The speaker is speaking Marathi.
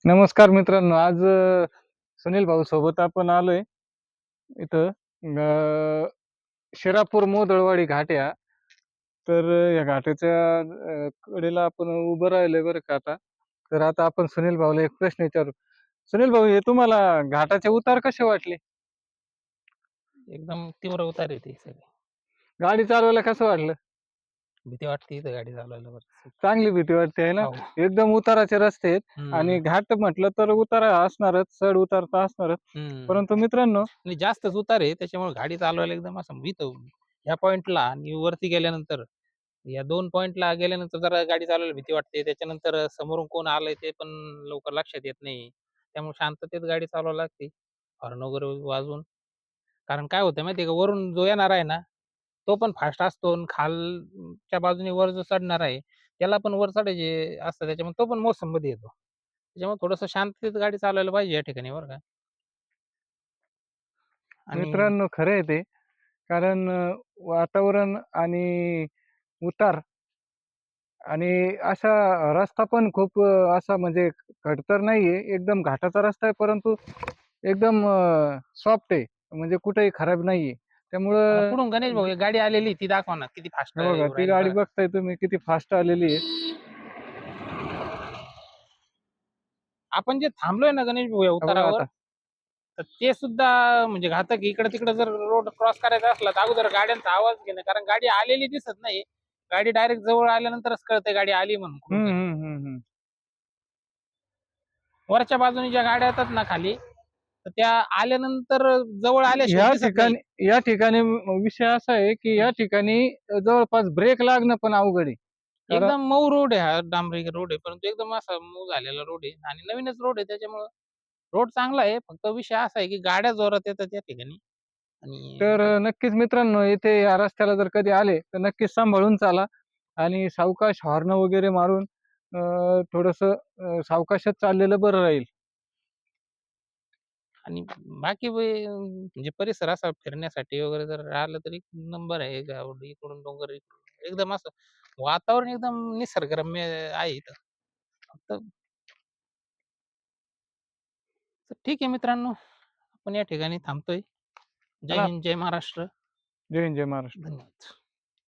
नमस्कार मित्रांनो. आज सुनील भाऊ सोबत आपण आलोय इथं शिरापूर मोदळवाडी घाट आहे हा. तर या घाटाच्या कडेला आपण उभं राहिलोय बरं का आता. तर आता आपण सुनील भाऊला एक प्रश्न विचारू. सुनील भाऊ, हे तुम्हाला घाटाचे उतार कसे वाटले? एकदम तीव्र उतार आहे ते सगळे. गाडी चालवायला कसं वाटलं? भीती वाटते इथं गाडी चालवायला बरंच. चांगली भीती वाटते आहे ना? हो. एकदम उताराचे रस्ते आहेत आणि हं, घाट म्हटलं तर उतार असणारच, चढ उतार तर असणारच. हं. परंतु मित्रांनो, आणि जास्तच उतार आहे त्याच्यामुळे गाडी चालवायला एकदम असं भीतो. ह्या पॉइंटला आणि वरती गेल्यानंतर या 2 पॉइंटला गेल्यानंतर जरा गाडी चालवायला भीती वाटते. त्याच्यानंतर समोरून कोण आलंय ते पण लवकर लक्षात येत नाही. त्यामुळे शांततेत गाडी चालवावी लागते. हॉर्न वगैरे वाजवून. कारण काय होतं माहिती आहे का, वरून जो येणार आहे ना, तो पण फास्ट असतो आणि खालच्या बाजूने वर जो चढणार आहे, त्याला पण वर चढायचे असतं त्याच्यामुळे तो पण मोसममध्ये येतो. त्याच्यामुळे थोडंसं शांततेत गाडी चालवायला पाहिजे या ठिकाणी बरं का. आणि मित्रांनो, खरं आहे ते. कारण वातावरण आणि उतार आणि असा रस्ता पण खूप असा म्हणजे खडतर नाहीये. एकदम घाटाचा रस्ता आहे, परंतु एकदम सॉफ्ट आहे. म्हणजे कुठेही खराब नाहीये. आता त्यामुळं पुढून गणेश भाऊ एक गाडी आलेली ती दाखवा ना किती फास्ट हे बघा, येऊ ती राहिली गाडी बघा. बघताय तुम्ही किती फास्ट आलेली आहे. आपण जे थांबलोय ना गणेश भाऊ या हे बघा उतारावर, आता. तर ते सुद्धा म्हणजे घातक आहे. इकडं-तिकडं जर रोड क्रॉस करायचा असला तर अगोदर गाड्यांचा आवाज घेणं, कारण गाडी आलेली दिसत नाही. गाडी डायरेक्ट जवळ आल्यानंतरच कळतंय गाडी आली म्हणून हं, कुठूनतरी. हं, हं, हं. वरच्या बाजूने ज्या गाड्या येतात ना खाली, तर त्या आल्यानंतर जवळ आल्याशिवाय ह्या दिसत नाही. ठिकाणी या ठिकाणी विषय असा आहे, की या ठिकाणी जवळपास ब्रेक लागणं पण अवघड आहे. कारण एकदम मऊ रोड आहे हा, डांबरी रोड आहे. परंतु एकदम असा मऊ झालेला रोड आहे आणि नवीनच रोड आहे त्याच्यामुळं रोड चांगला आहे. फक्त विषय असा आहे, की गाड्या जोरात येतात त्या ठिकाणी आणि तर नक्कीच मित्रांनो, इथे या रस्त्याला जर कधी आले, तर नक्कीच सांभाळून चाला आणि सावकाश हॉर्न वगैरे मारून थोडंसं सावकाशच चाललेलं बरं राहील. आणि बाकी म्हणजे परिसर असा फिरण्यासाठी वगैरे जर आलं तर एक नंबर आहे. इकडून डोंगर, इकडून एकदम असं वातावरण एकदम निसर्गरम्य आहे इथं. फक्त तर ठीक आहे मित्रांनो, आपण या ठिकाणी थांबतोय. जय चला, हिंद, जय महाराष्ट्र. जय हिंद, जय महाराष्ट्र. धन्यवाद.